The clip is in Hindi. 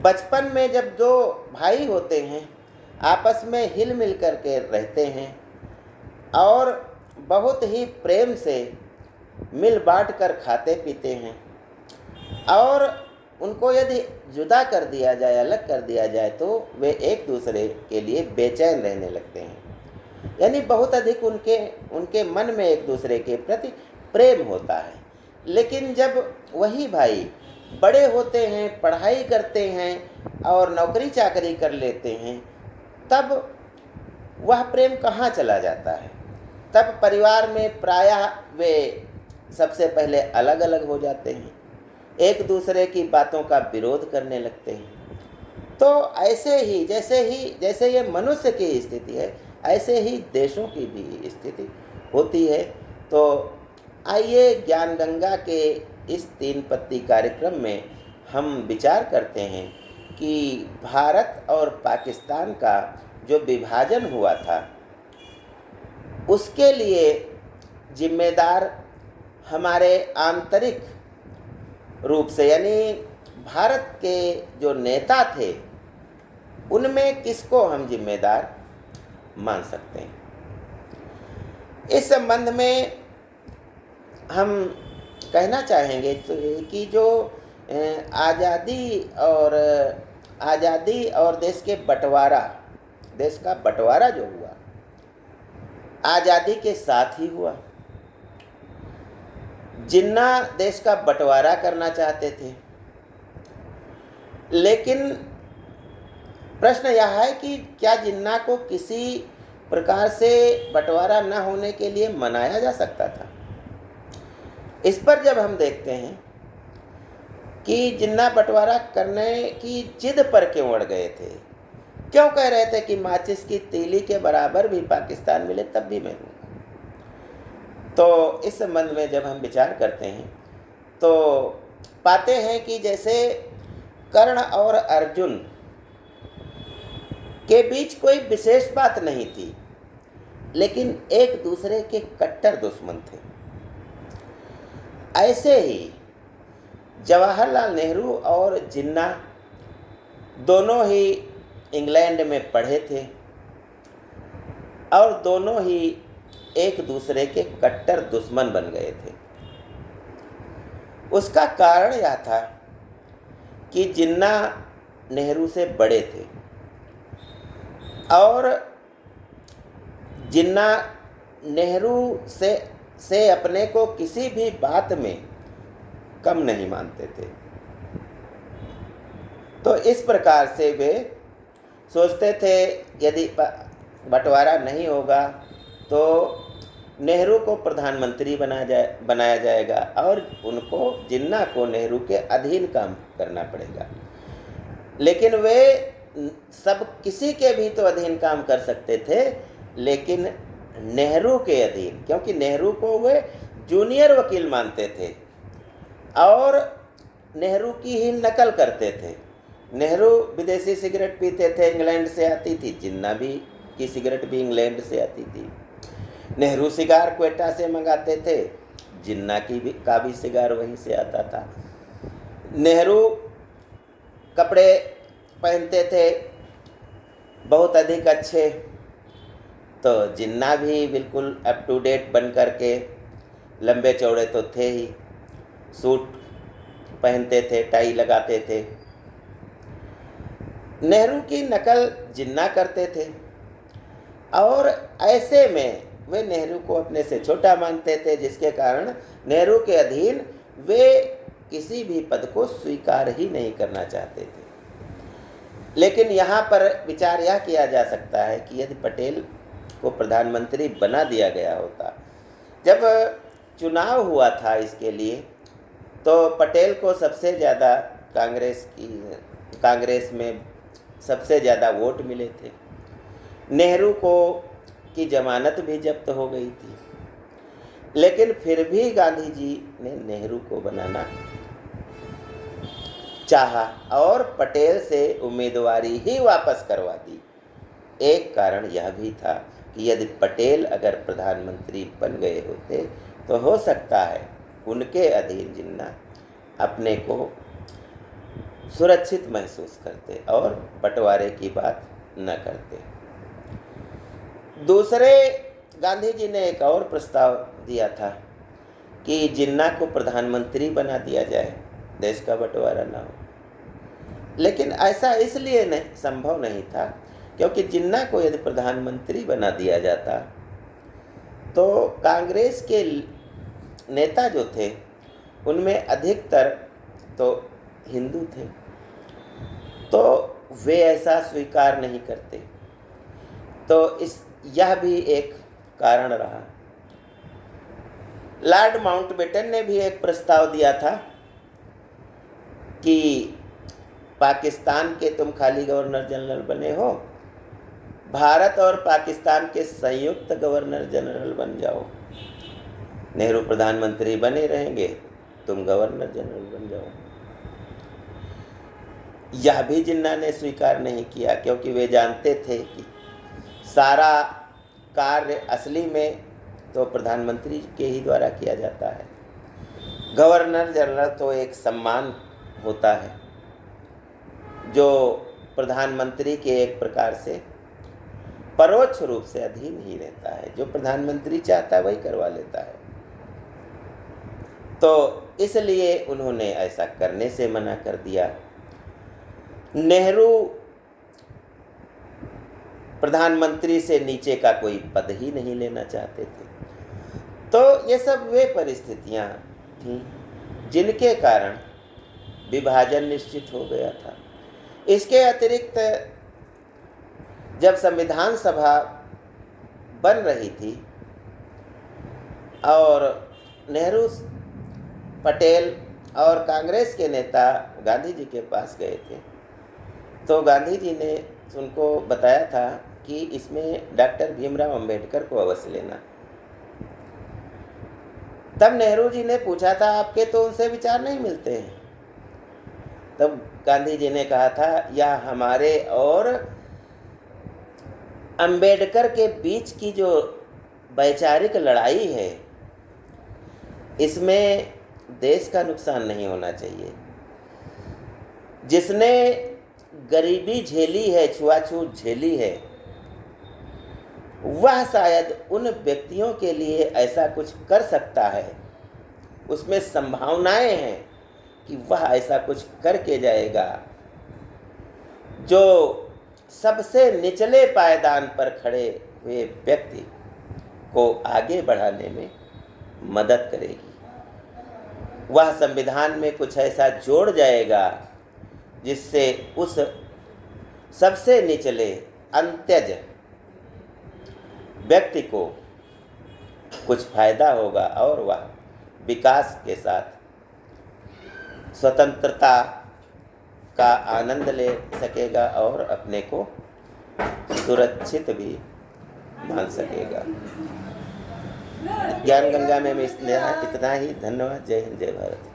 बचपन में जब दो भाई होते हैं, आपस में हिल मिल कर के रहते हैं और बहुत ही प्रेम से मिल बांट कर खाते पीते हैं, और उनको यदि जुदा कर दिया जाए, अलग कर दिया जाए, तो वे एक दूसरे के लिए बेचैन रहने लगते हैं। यानी बहुत अधिक उनके मन में एक दूसरे के प्रति प्रेम होता है। लेकिन जब वही भाई बड़े होते हैं, पढ़ाई करते हैं और नौकरी चाकरी कर लेते हैं, तब वह प्रेम कहाँ चला जाता है? तब परिवार में प्रायः वे सबसे पहले अलग अलग हो जाते हैं, एक दूसरे की बातों का विरोध करने लगते हैं। तो ऐसे ही जैसे ये मनुष्य की स्थिति है, ऐसे ही देशों की भी स्थिति होती है। तो आइए ज्ञान गंगा के इस 3 पत्ती कार्यक्रम में हम विचार करते हैं कि भारत और पाकिस्तान का जो विभाजन हुआ था, उसके लिए जिम्मेदार हमारे आंतरिक रूप से, यानी भारत के जो नेता थे, उनमें किसको हम जिम्मेदार मान सकते हैं। इस संबंध में हम कहना चाहेंगे कि जो आज़ादी और देश का बंटवारा जो हुआ, आज़ादी के साथ ही हुआ। जिन्ना देश का बंटवारा करना चाहते थे, लेकिन प्रश्न यह है कि क्या जिन्ना को किसी प्रकार से बंटवारा न होने के लिए मनाया जा सकता था? इस पर जब हम देखते हैं कि जिन्ना बंटवारा करने की जिद पर क्यों अड़ गए थे, क्यों कह रहे थे कि माचिस की तीली के बराबर भी पाकिस्तान मिले तब भी मैं दूंगा। तो इस संबंध में जब हम विचार करते हैं तो पाते हैं कि जैसे कर्ण और अर्जुन के बीच कोई विशेष बात नहीं थी, लेकिन एक दूसरे के कट्टर दुश्मन थे। ऐसे ही जवाहरलाल नेहरू और जिन्ना दोनों ही इंग्लैंड में पढ़े थे और दोनों ही एक दूसरे के कट्टर दुश्मन बन गए थे। उसका कारण यह था कि जिन्ना नेहरू से बड़े थे और जिन्ना नेहरू से अपने को किसी भी बात में कम नहीं मानते थे। तो इस प्रकार से वे सोचते थे यदि बंटवारा नहीं होगा तो नेहरू को प्रधानमंत्री बनाया जाएगा और उनको, जिन्ना को, नेहरू के अधीन काम करना पड़ेगा। लेकिन वे सब किसी के भी तो अधीन काम कर सकते थे, लेकिन नेहरू के अधीन, क्योंकि नेहरू को वे जूनियर वकील मानते थे और नेहरू की ही नकल करते थे। नेहरू विदेशी सिगरेट पीते थे, इंग्लैंड से आती थी, जिन्ना भी की सिगरेट भी इंग्लैंड से आती थी। नेहरू सिगार क्वेटा से मंगाते थे, जिन्ना का भी सिगार वहीं से आता था। नेहरू कपड़े पहनते थे बहुत अधिक अच्छे, तो जिन्ना भी बिल्कुल अप टू डेट बन कर के, लंबे चौड़े तो थे ही, सूट पहनते थे, टाई लगाते थे। नेहरू की नकल जिन्ना करते थे और ऐसे में वे नेहरू को अपने से छोटा मानते थे, जिसके कारण नेहरू के अधीन वे किसी भी पद को स्वीकार ही नहीं करना चाहते थे। लेकिन यहाँ पर विचार यह किया जा सकता है कि यदि पटेल को प्रधानमंत्री बना दिया गया होता, जब चुनाव हुआ था इसके लिए, तो पटेल को सबसे ज़्यादा कांग्रेस में सबसे ज़्यादा वोट मिले थे। नेहरू को की जमानत भी जब्त हो गई थी, लेकिन फिर भी गांधी जी ने नेहरू को बनाना चाहा और पटेल से उम्मीदवारी ही वापस करवा दी। एक कारण यह भी था कि यदि पटेल अगर प्रधानमंत्री बन गए होते तो हो सकता है उनके अधीन जिन्ना अपने को सुरक्षित महसूस करते और बंटवारे की बात न करते। दूसरे, गांधी जी ने एक और प्रस्ताव दिया था कि जिन्ना को प्रधानमंत्री बना दिया जाए, देश का बंटवारा ना हो। लेकिन ऐसा इसलिए नहीं संभव नहीं था क्योंकि जिन्ना को यदि प्रधानमंत्री बना दिया जाता तो कांग्रेस के नेता जो थे उनमें अधिकतर तो हिंदू थे, तो वे ऐसा स्वीकार नहीं करते। तो यह भी एक कारण रहा। लॉर्ड माउंटबेटन ने भी एक प्रस्ताव दिया था कि पाकिस्तान के तुम खाली गवर्नर जनरल बने हो, भारत और पाकिस्तान के संयुक्त गवर्नर जनरल बन जाओ। नेहरू प्रधानमंत्री बने रहेंगे, तुम गवर्नर जनरल बन जाओ। यह भी जिन्ना ने स्वीकार नहीं किया क्योंकि वे जानते थे कि सारा कार्य असली में तो प्रधानमंत्री के ही द्वारा किया जाता है। गवर्नर जनरल तो एक सम्मान होता है जो प्रधानमंत्री के एक प्रकार से परोक्ष रूप से अधीन ही रहता है। जो प्रधानमंत्री चाहता है वही करवा लेता है। तो इसलिए उन्होंने ऐसा करने से मना कर दिया। नेहरू प्रधानमंत्री से नीचे का कोई पद ही नहीं लेना चाहते थे। तो ये सब वे परिस्थितियां थीं जिनके कारण विभाजन निश्चित हो गया था। इसके अतिरिक्त जब संविधान सभा बन रही थी और नेहरू, पटेल और कांग्रेस के नेता गांधी जी के पास गए थे, तो गांधी जी ने उनको बताया था कि इसमें डॉक्टर भीमराव अंबेडकर को अवश्य लेना। तब नेहरू जी ने पूछा था, आपके तो उनसे विचार नहीं मिलते हैं। तब गांधी जी ने कहा था, यह हमारे और अंबेडकर के बीच की जो वैचारिक लड़ाई है, इसमें देश का नुकसान नहीं होना चाहिए। जिसने गरीबी झेली है, छुआछूत झेली है, वह शायद उन व्यक्तियों के लिए ऐसा कुछ कर सकता है, उसमें संभावनाएं हैं कि वह ऐसा कुछ करके जाएगा जो सबसे निचले पायदान पर खड़े हुए व्यक्ति को आगे बढ़ाने में मदद करेगी। वह संविधान में कुछ ऐसा जोड़ जाएगा जिससे उस सबसे निचले अंत्यज व्यक्ति को कुछ फायदा होगा और वह विकास के साथ स्वतंत्रता का आनंद ले सकेगा और अपने को सुरक्षित भी मान सकेगा। ज्ञान गंगा में इतना ही। धन्यवाद। जय हिंद, जय भारत।